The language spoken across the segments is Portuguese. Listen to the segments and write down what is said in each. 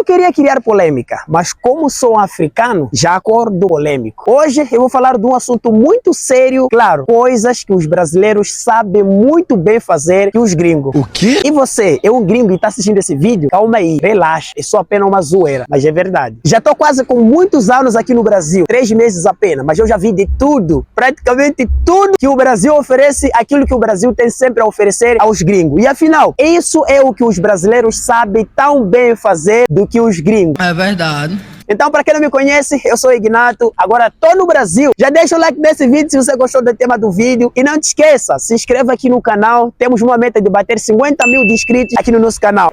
não queria criar polêmica, mas como sou africano, já acordo polêmico. Hoje eu vou falar de um assunto muito sério, claro, coisas que os brasileiros sabem muito bem fazer que os gringos. O quê? E você, é um gringo e está assistindo esse vídeo? Calma aí, relaxa, é só apenas uma zoeira, mas é verdade. Já estou quase com muitos anos aqui no Brasil, 3 meses apenas, mas eu já vi de tudo, praticamente tudo que o Brasil oferece, aquilo que o Brasil tem sempre a oferecer aos gringos. E afinal, isso é o que os brasileiros sabem tão bem fazer do que os gringos. É verdade. Então, para quem não me conhece, eu sou Ignato, agora estou no Brasil. Já deixa o like nesse vídeo se você gostou do tema do vídeo. E não te esqueça, se inscreva aqui no canal. Temos uma meta de bater 50 mil inscritos aqui no nosso canal.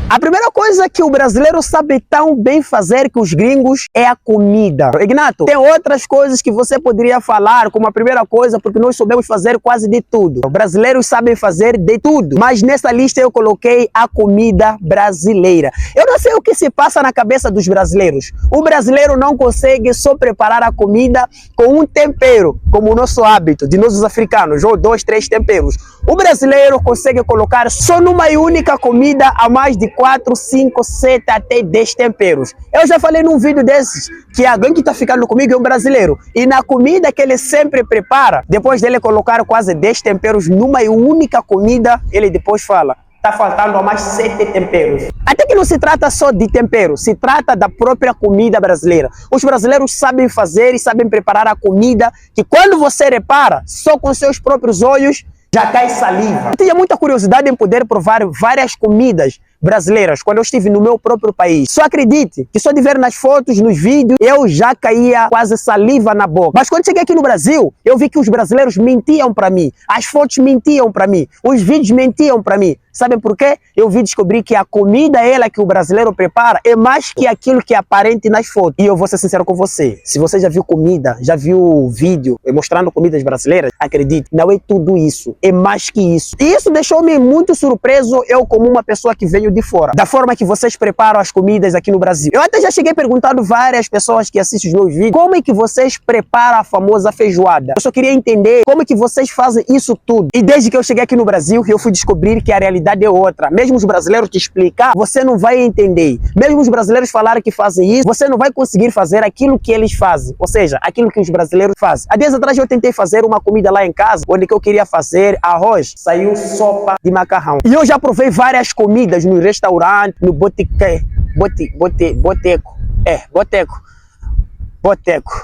A primeira coisa que o brasileiro sabe tão bem fazer que os gringos é a comida. Ignato, tem outras coisas que você poderia falar como a primeira coisa, porque nós sabemos fazer quase de tudo. Os brasileiros sabem fazer de tudo, mas nessa lista eu coloquei a comida brasileira. Eu não sei o que se passa na cabeça dos brasileiros. O brasileiro não consegue só preparar a comida com um tempero, como o nosso hábito de nós os africanos, ou 2, 3 temperos. O brasileiro consegue colocar só numa única comida a mais de 4, 5, 7 até 10 temperos. Eu já falei num vídeo desses que alguém que está ficando comigo é um brasileiro. E na comida que ele sempre prepara, depois dele colocar quase 10 temperos numa única comida, ele depois fala: tá faltando a mais 7 temperos. Até que não se trata só de tempero, se trata da própria comida brasileira. Os brasileiros sabem fazer e sabem preparar a comida que quando você repara, só com seus próprios olhos, já cai saliva. Eu tinha muita curiosidade em poder provar várias comidas brasileiras quando eu estive no meu próprio país. Só acredite que só de ver nas fotos, nos vídeos, eu já caía quase saliva na boca. Mas quando cheguei aqui no Brasil, eu vi que os brasileiros mentiam para mim. As fotos mentiam para mim. Os vídeos mentiam para mim. Sabem por quê? Eu vi descobrir que a comida, ela que o brasileiro prepara, é mais que aquilo que é aparente nas fotos. E eu vou ser sincero com você. Se você já viu comida, já viu vídeo mostrando comidas brasileiras, acredite, não é tudo isso. É mais que isso. E isso deixou-me muito surpreso, eu como uma pessoa que veio de fora, da forma que vocês preparam as comidas aqui no Brasil. Eu até já cheguei perguntando várias pessoas que assistem os meus vídeos, como é que vocês preparam a famosa feijoada? Eu só queria entender como é que vocês fazem isso tudo. E desde que eu cheguei aqui no Brasil, eu fui descobrir que a realidade é outra. Mesmo os brasileiros te explicar, você não vai entender. Mesmo os brasileiros falarem que fazem isso, você não vai conseguir fazer aquilo que eles fazem. Ou seja, aquilo que os brasileiros fazem. Há dias atrás eu tentei fazer uma comida lá em casa, onde que eu queria fazer arroz, saiu sopa de macarrão. E eu já provei várias comidas no restaurante, no boteco.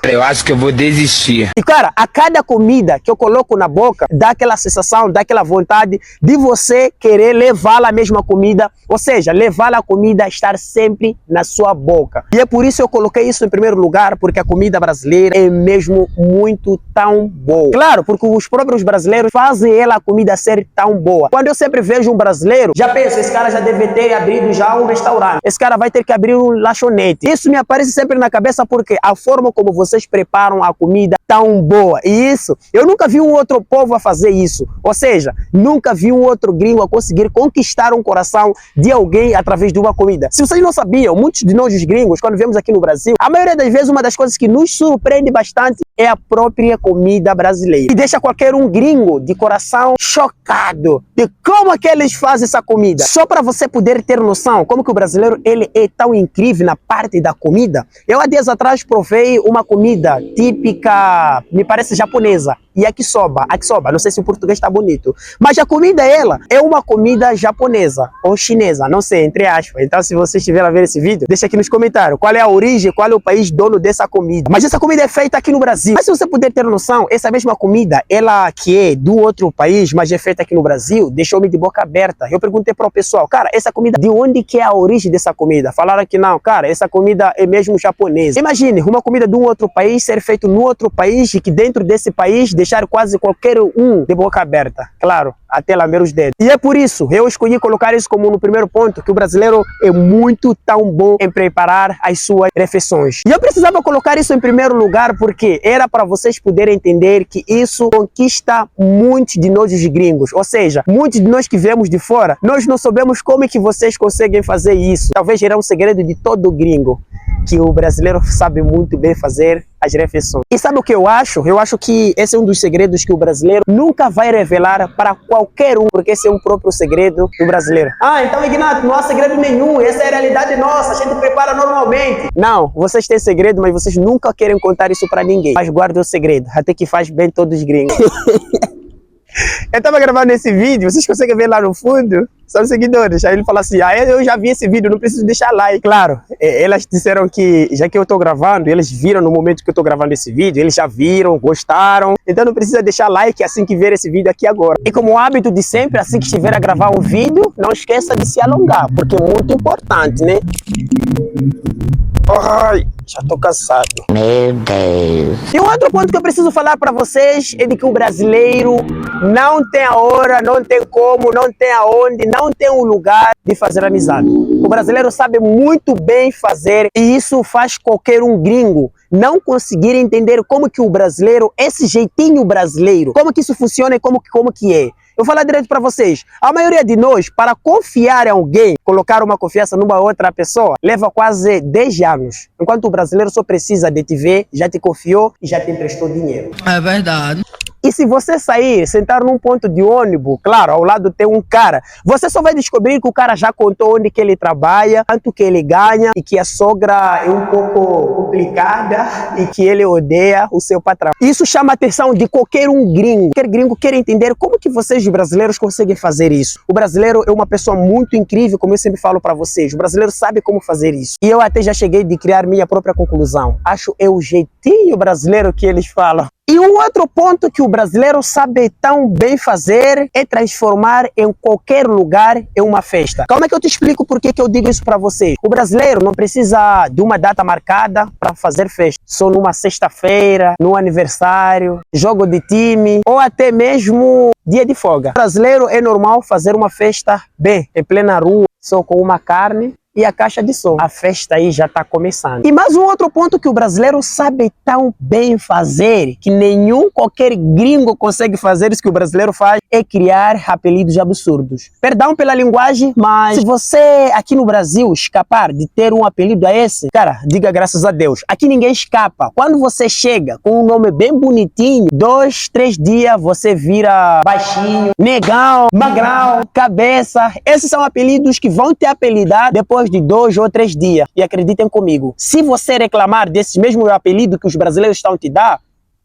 Eu acho que eu vou desistir. E cara, a cada comida que eu coloco na boca, dá aquela sensação, dá aquela vontade de você querer levar a mesma comida, ou seja, levar a comida a estar sempre na sua boca. E é por isso que eu coloquei isso em primeiro lugar, porque a comida brasileira é mesmo muito tão boa. Claro, porque os próprios brasileiros fazem ela a comida ser tão boa. Quando eu sempre vejo um brasileiro, já penso, esse cara já deve ter abrido já um restaurante. Esse cara vai ter que abrir um lanchonete. Isso me aparece sempre na cabeça porque a forma como vocês preparam a comida tão boa. E isso, eu nunca vi um outro povo a fazer isso. Ou seja, nunca vi um outro gringo a conseguir conquistar um coração de alguém através de uma comida. Se vocês não sabiam, muitos de nós os gringos, quando vemos aqui no Brasil, a maioria das vezes uma das coisas que nos surpreende bastante é a própria comida brasileira. E deixa qualquer um gringo de coração chocado de como é que eles fazem essa comida. Só para você poder ter noção como que o brasileiro ele é tão incrível na parte da comida. Eu há dias atrás provei uma comida típica, me parece japonesa, yakisoba, não sei se o português está bonito, mas a comida ela é uma comida japonesa ou chinesa, não sei, entre aspas. Então se você estiver a ver esse vídeo, deixa aqui nos comentários qual é a origem, qual é o país dono dessa comida. Mas essa comida é feita aqui no Brasil. Mas se você puder ter noção, essa mesma comida, ela que é do outro país, mas é feita aqui no Brasil, deixou-me de boca aberta. Eu perguntei para o pessoal, cara, essa comida, de onde que é a origem dessa comida? Falaram que não, cara, essa comida é mesmo japonesa. Imagine, uma comida de um outro país ser feito no outro país e que dentro desse país deixar quase qualquer um de boca aberta. Claro, até lamber os dedos. E é por isso, eu escolhi colocar isso como no primeiro ponto, que o brasileiro é muito tão bom em preparar as suas refeições. E eu precisava colocar isso em primeiro lugar porque era para vocês poderem entender que isso conquista muitos de nós os gringos. Ou seja, muitos de nós que viemos de fora, nós não sabemos como é que vocês conseguem fazer isso. Talvez era um segredo de todo gringo, que o brasileiro sabe muito bem fazer as refeições. E sabe o que eu acho? Eu acho que esse é um dos segredos que o brasileiro nunca vai revelar para qualquer um, porque esse é um próprio segredo do brasileiro. Ah, então Ignato, não há segredo nenhum, essa é a realidade nossa, a gente prepara normalmente. Não, vocês têm segredo, mas vocês nunca querem contar isso para ninguém. Mas guardem o segredo, até que faz bem todos os gringos. Eu tava gravando esse vídeo, vocês conseguem ver lá no fundo? São seguidores. Aí ele falou assim, eu já vi esse vídeo, não preciso deixar like. Claro, elas disseram que, já que eu tô gravando, eles viram no momento que eu tô gravando esse vídeo, eles já viram, gostaram. Então não precisa deixar like assim que ver esse vídeo aqui agora. E como hábito de sempre, assim que estiver a gravar um vídeo, não esqueça de se alongar, porque é muito importante, né? Ai, já tô cansado. Meu Deus. E um outro ponto que eu preciso falar para vocês é de que o brasileiro não tem a hora, não tem como, não tem aonde, não tem um lugar de fazer amizade. O brasileiro sabe muito bem fazer e isso faz qualquer um gringo não conseguir entender como que o brasileiro, esse jeitinho brasileiro, como que isso funciona e como que é. Eu vou falar direto para vocês, a maioria de nós, para confiar em alguém, colocar uma confiança numa outra pessoa, leva quase 10 anos. Enquanto o brasileiro só precisa de te ver, já te confiou e já te emprestou dinheiro. É verdade. E se você sair, sentar num ponto de ônibus, claro, ao lado tem um cara, você só vai descobrir que o cara já contou onde que ele trabalha, quanto que ele ganha e que a sogra é um pouco complicada e que ele odeia o seu patrão. Isso chama a atenção de qualquer um gringo. Qualquer gringo quer entender como que vocês brasileiros conseguem fazer isso. O brasileiro é uma pessoa muito incrível, como eu sempre falo para vocês. O brasileiro sabe como fazer isso. E eu até já cheguei de criar minha própria conclusão. Acho é o jeitinho brasileiro que eles falam. E um outro ponto que o brasileiro sabe tão bem fazer é transformar em qualquer lugar em uma festa. Como é que eu te explico por que eu digo isso para vocês? O brasileiro não precisa de uma data marcada para fazer festa. Só numa sexta-feira, num aniversário, jogo de time ou até mesmo dia de folga. O brasileiro é normal fazer uma festa bem, em plena rua, só com uma carne e a caixa de som. A festa aí já está começando. E mais um outro ponto que o brasileiro sabe tão bem fazer, que nenhum qualquer gringo consegue fazer isso que o brasileiro faz, é criar apelidos absurdos. Perdão pela linguagem, mas se você aqui no Brasil escapar de ter um apelido a esse, cara, diga graças a Deus. Aqui ninguém escapa. Quando você chega com um nome bem bonitinho, 2, 3 dias você vira baixinho, negão, magrão, cabeça. Esses são apelidos que vão te apelidar depois de 2 ou 3 dias. E acreditem comigo, se você reclamar desse mesmo apelido que os brasileiros estão te dar,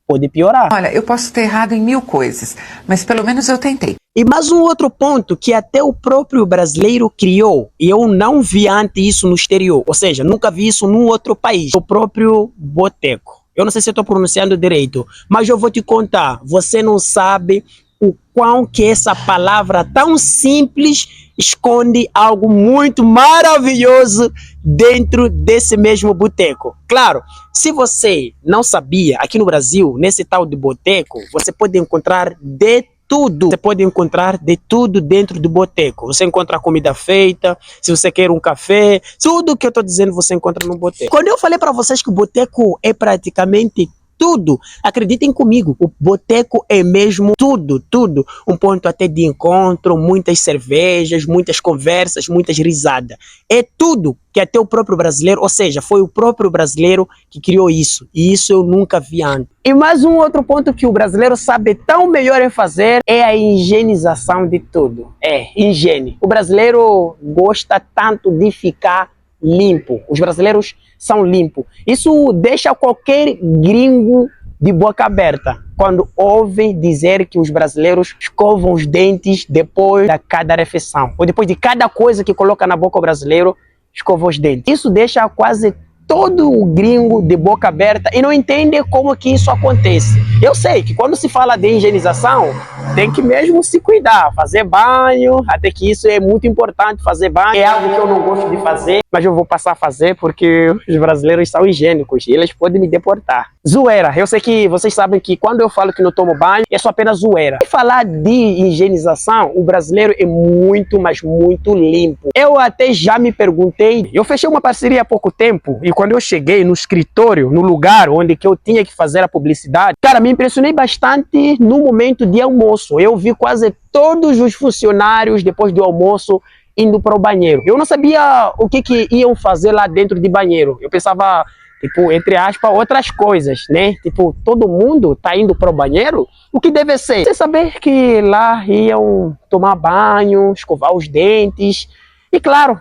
pode piorar. Olha, eu posso ter errado em 1000 coisas, mas pelo menos eu tentei. E mais um outro ponto que até o próprio brasileiro criou, e eu não vi antes isso no exterior, ou seja, nunca vi isso num outro país, o próprio boteco. Eu não sei se eu estou pronunciando direito, mas eu vou te contar, você não sabe o quão que essa palavra tão simples esconde algo muito maravilhoso dentro desse mesmo boteco. Claro, se você não sabia, aqui no Brasil, nesse tal de boteco, você pode encontrar de tudo. Você pode encontrar de tudo dentro do boteco. Você encontra comida feita, se você quer um café, tudo que eu estou dizendo você encontra no boteco. Quando eu falei para vocês que o boteco é praticamente tudo, acreditem comigo, o boteco é mesmo tudo, tudo. Um ponto até de encontro, muitas cervejas, muitas conversas, muitas risadas. É tudo que até o próprio brasileiro, ou seja, foi o próprio brasileiro que criou isso. E isso eu nunca vi antes. E mais um outro ponto que o brasileiro sabe tão melhor em fazer é a higienização de tudo. É, higiene. O brasileiro gosta tanto de ficar limpo. Os brasileiros são limpos. Isso deixa qualquer gringo de boca aberta quando ouve dizer que os brasileiros escovam os dentes depois de cada refeição ou depois de cada coisa que coloca na boca o brasileiro, escova os dentes. Isso deixa quase todo o gringo de boca aberta e não entende como que isso acontece. Eu sei que quando se fala de higienização, tem que mesmo se cuidar, fazer banho, até que isso é muito importante, fazer banho. É algo que eu não gosto de fazer, mas eu vou passar a fazer porque os brasileiros são higiênicos e eles podem me deportar. Zoeira, eu sei que vocês sabem que quando eu falo que não tomo banho, é só apenas zoeira. E falar de higienização, o brasileiro é muito, mas muito limpo. Eu até já me perguntei, eu fechei uma parceria há pouco tempo e quando eu cheguei no escritório, no lugar onde que eu tinha que fazer a publicidade, cara, me impressionei bastante no momento de almoço. Eu vi quase todos os funcionários depois do almoço indo para o banheiro. Eu não sabia o que iam fazer lá dentro de banheiro. Eu pensava tipo, entre aspas, outras coisas, né? Tipo, todo mundo tá indo pro banheiro, o que deve ser? Você saber que lá iam tomar banho, escovar os dentes, e claro,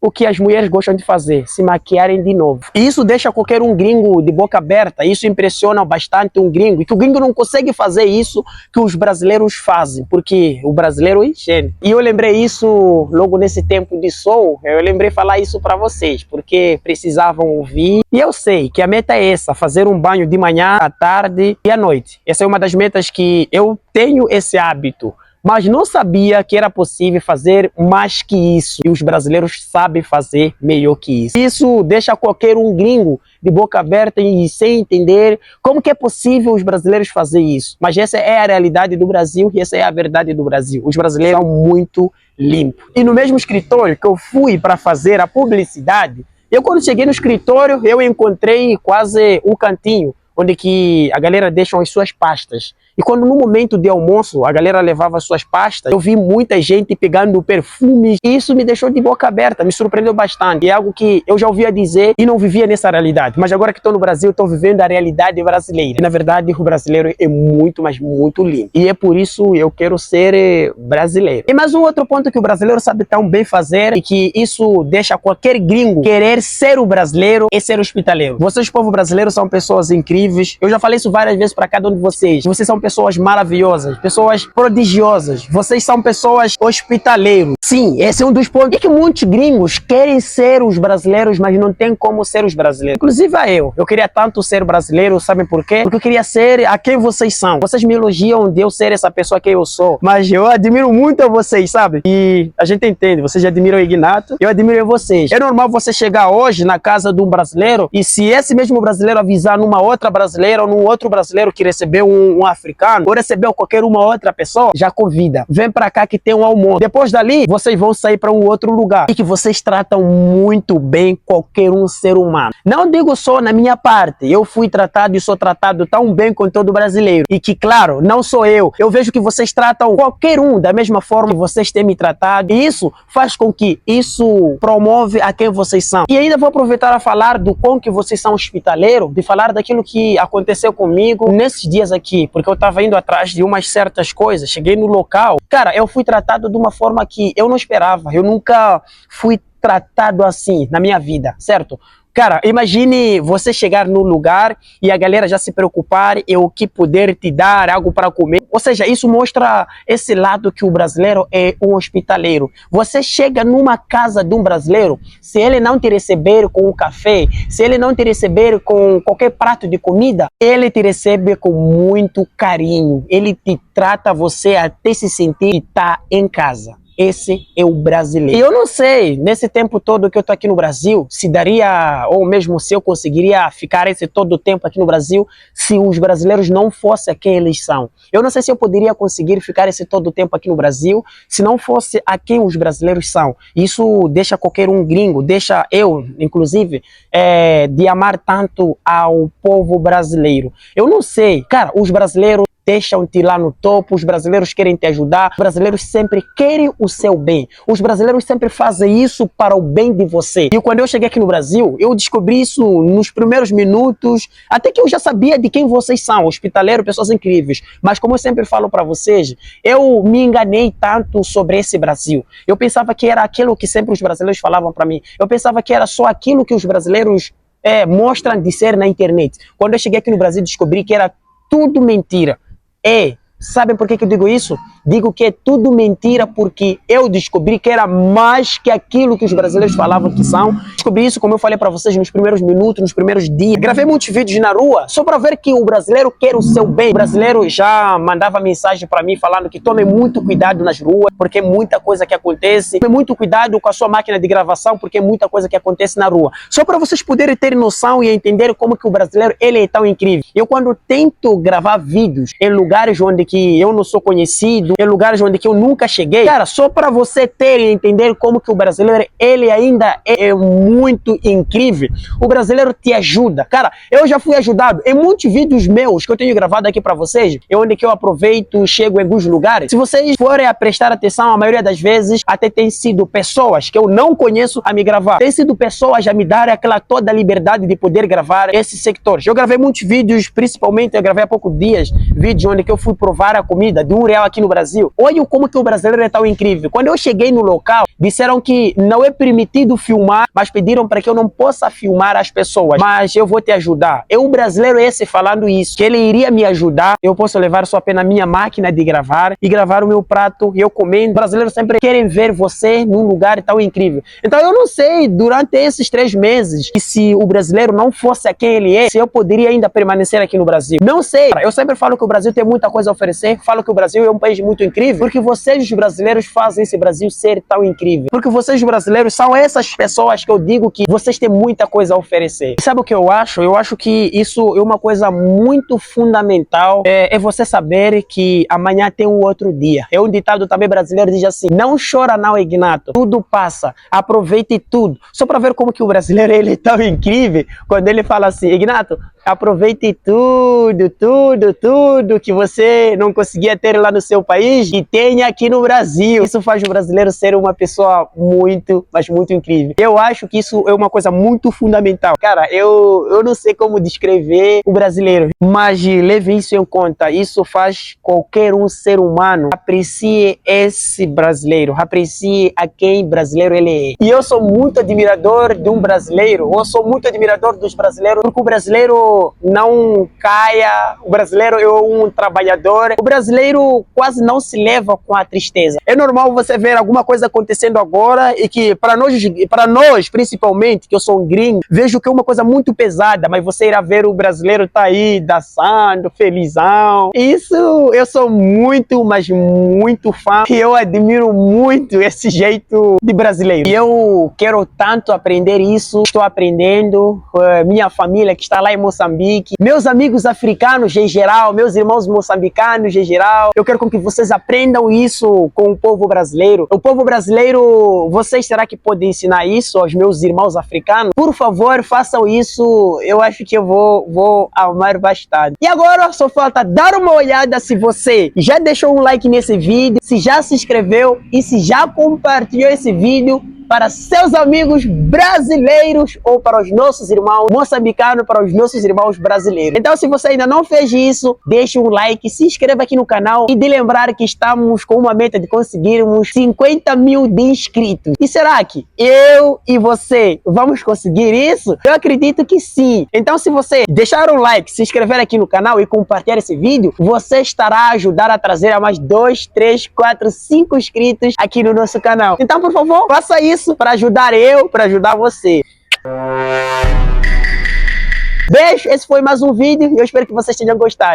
o que as mulheres gostam de fazer, se maquiarem de novo. E isso deixa qualquer um gringo de boca aberta, isso impressiona bastante um gringo, e que o gringo não consegue fazer isso que os brasileiros fazem, porque o brasileiro é higiene. E eu lembrei isso logo nesse tempo de Soul, eu lembrei falar isso para vocês, porque precisavam ouvir. E eu sei que a meta é essa, fazer um banho de manhã, à tarde e à noite. Essa é uma das metas que eu tenho esse hábito. Mas não sabia que era possível fazer mais que isso. E os brasileiros sabem fazer melhor que isso. Isso deixa qualquer um gringo de boca aberta e sem entender como que é possível os brasileiros fazer isso. Mas essa é a realidade do Brasil e essa é a verdade do Brasil. Os brasileiros são muito limpos. E no mesmo escritório que eu fui para fazer a publicidade, quando cheguei no escritório, eu encontrei quase um cantinho onde que a galera deixa as suas pastas. E quando no momento de almoço a galera levava as suas pastas, eu vi muita gente pegando perfumes e isso me deixou de boca aberta, me surpreendeu bastante. É algo que eu já ouvia dizer e não vivia nessa realidade. Mas agora que estou no Brasil, estou vivendo a realidade brasileira. E na verdade o brasileiro é muito, mas muito limpo. E é por isso eu quero ser brasileiro. E mais um outro ponto que o brasileiro sabe tão bem fazer e que isso deixa qualquer gringo querer ser o brasileiro é ser hospitaleiro. Vocês, povo brasileiro, são pessoas incríveis. Eu já falei isso várias vezes para cada um de vocês. Vocês são pessoas maravilhosas, pessoas prodigiosas. Vocês são pessoas hospitaleiros. Sim, esse é um dos pontos. É que muitos gringos querem ser os brasileiros, mas não tem como ser os brasileiros. Inclusive eu. Eu queria tanto ser brasileiro, sabem por quê? Porque eu queria ser a quem vocês são. Vocês me elogiam de eu ser essa pessoa que eu sou, mas eu admiro muito a vocês, sabe? E a gente entende. Vocês admiram o Ignato, eu admiro vocês. É normal você chegar hoje na casa de um brasileiro e se esse mesmo brasileiro avisar numa outra brasileira ou num outro brasileiro que recebeu um africano ou recebeu qualquer uma outra pessoa, já convida. Vem pra cá que tem um almoço. Depois dali, vocês vão sair para um outro lugar. E que vocês tratam muito bem qualquer um ser humano. Não digo só na minha parte. Eu fui tratado e sou tratado tão bem com todo brasileiro. E que, claro, não sou eu. Eu vejo que vocês tratam qualquer um da mesma forma que vocês têm me tratado. E isso faz com que isso promove a quem vocês são. E ainda vou aproveitar a falar do quão que vocês são hospitaleiros, de falar daquilo que aconteceu comigo nesses dias aqui. Porque eu estava indo atrás de umas certas coisas. Cheguei no local. Cara, eu fui tratado de uma forma que eu não esperava. Eu nunca fui tratado assim na minha vida, certo? Cara, imagine você chegar no lugar e a galera já se preocupar em o que poder te dar, algo para comer. Ou seja, isso mostra esse lado que o brasileiro é um hospitaleiro. Você chega numa casa de um brasileiro, se ele não te receber com um café, se ele não te receber com qualquer prato de comida, ele te recebe com muito carinho. Ele te trata você até se sentir que está em casa. Esse é o brasileiro. E eu não sei, nesse tempo todo que eu tô aqui no Brasil, se daria, ou mesmo se eu conseguiria ficar esse todo o tempo aqui no Brasil, se os brasileiros não fossem quem eles são. Eu não sei se eu poderia conseguir ficar esse todo o tempo aqui no Brasil, se não fosse a quem os brasileiros são. Isso deixa qualquer um gringo, deixa eu, inclusive, de amar tanto ao povo brasileiro. Eu não sei, cara, os brasileiros deixam-te lá no topo, os brasileiros querem te ajudar, os brasileiros sempre querem o seu bem, os brasileiros sempre fazem isso para o bem de você. E quando eu cheguei aqui no Brasil, eu descobri isso nos primeiros minutos, até que eu já sabia de quem vocês são, hospitaleiro, pessoas incríveis, mas como eu sempre falo para vocês, eu me enganei tanto sobre esse Brasil. Eu pensava que era aquilo que sempre os brasileiros falavam para mim, eu pensava que era só aquilo que os brasileiros mostram de ser na internet. Quando eu cheguei aqui no Brasil, descobri que era tudo mentira. Sabem por que eu digo isso? Digo que é tudo mentira porque eu descobri que era mais que aquilo que os brasileiros falavam que são. Descobri isso, como eu falei para vocês, nos primeiros minutos, nos primeiros dias. Gravei muitos vídeos na rua só para ver que o brasileiro quer o seu bem. O brasileiro já mandava mensagem para mim falando que tome muito cuidado nas ruas porque é muita coisa que acontece. Tome muito cuidado com a sua máquina de gravação porque é muita coisa que acontece na rua. Só para vocês poderem ter noção e entender como que o brasileiro ele é tão incrível. Eu quando tento gravar vídeos em lugares onde que eu não sou conhecido, em lugares onde que eu nunca cheguei. Cara, só para você ter e entender como que o brasileiro, ele ainda é muito incrível. O brasileiro te ajuda. Cara, eu já fui ajudado em muitos vídeos meus que eu tenho gravado aqui para vocês, é onde que eu aproveito, chego em alguns lugares. Se vocês forem a prestar atenção, a maioria das vezes até tem sido pessoas que eu não conheço a me gravar. Tem sido pessoas a me dar aquela toda a liberdade de poder gravar esses sectores. Eu gravei muitos vídeos, principalmente eu gravei há poucos dias, vídeos onde que eu fui provar a comida de R$1 aqui no Brasil. Olha como que o brasileiro é tão incrível. Quando eu cheguei no local, disseram que não é permitido filmar, mas pediram para que eu não possa filmar as pessoas. Mas eu vou te ajudar. O brasileiro esse falando isso, que ele iria me ajudar, eu posso levar só apenas a minha máquina de gravar e gravar o meu prato e eu comendo. O brasileiro sempre querem ver você num lugar tão incrível. Então eu não sei, durante esses 3 meses, que se o brasileiro não fosse a quem ele é, se eu poderia ainda permanecer aqui no Brasil. Não sei. Eu sempre falo que o Brasil tem muita coisa a oferecer, falo que o Brasil é um país muito incrível, porque vocês, os brasileiros, fazem esse Brasil ser tão incrível. Porque vocês, os brasileiros, são essas pessoas que eu digo que vocês têm muita coisa a oferecer. E sabe o que eu acho? Eu acho que isso é uma coisa muito fundamental, é você saber que amanhã tem um outro dia. É um ditado também brasileiro, diz assim: não chora não, Ignato, tudo passa, aproveite tudo. Só para ver como que o brasileiro ele é tão incrível, quando ele fala assim: Ignato, aproveite tudo, tudo, tudo que você não conseguia ter lá no seu país e tenha aqui no Brasil. Isso faz o brasileiro ser uma pessoa muito, mas muito incrível. Eu acho que isso é uma coisa muito fundamental. Cara, eu não sei como descrever o brasileiro, mas leve isso em conta. Isso faz qualquer um ser humano aprecie esse brasileiro, aprecie a quem brasileiro ele é. E eu sou muito admirador de um brasileiro, eu sou muito admirador dos brasileiros, porque o brasileiro não caia, o brasileiro é um trabalhador, o brasileiro quase não se leva com a tristeza. É normal você ver alguma coisa acontecendo agora e que para nós principalmente, que eu sou um gringo, vejo que é uma coisa muito pesada, mas você irá ver o brasileiro tá aí dançando, felizão. Isso eu sou muito, mas muito fã e eu admiro muito esse jeito de brasileiro. E eu quero tanto aprender isso, estou aprendendo, minha família que está lá em Moçambique, meus amigos africanos em geral, meus irmãos moçambicanos em geral, eu quero com que vocês aprendam isso com o povo brasileiro. O povo brasileiro, vocês será que podem ensinar isso aos meus irmãos africanos? Por favor, façam isso, eu acho que eu vou amar bastante. E agora só falta dar uma olhada se você já deixou um like nesse vídeo, se já se inscreveu e se já compartilhou esse vídeo para seus amigos brasileiros ou para os nossos irmãos moçambicanos, para os nossos irmãos brasileiros. Então, se você ainda não fez isso, deixe um like, se inscreva aqui no canal e de lembrar que estamos com uma meta de conseguirmos 50 mil de inscritos. E será que eu e você vamos conseguir isso? Eu acredito que sim. Então, se você deixar um like, se inscrever aqui no canal e compartilhar esse vídeo, você estará a ajudar a trazer a mais 2, 3, 4, 5 inscritos aqui no nosso canal. Então, por favor, faça isso para ajudar eu, para ajudar você. Beijo, esse foi mais um vídeo e eu espero que vocês tenham gostado.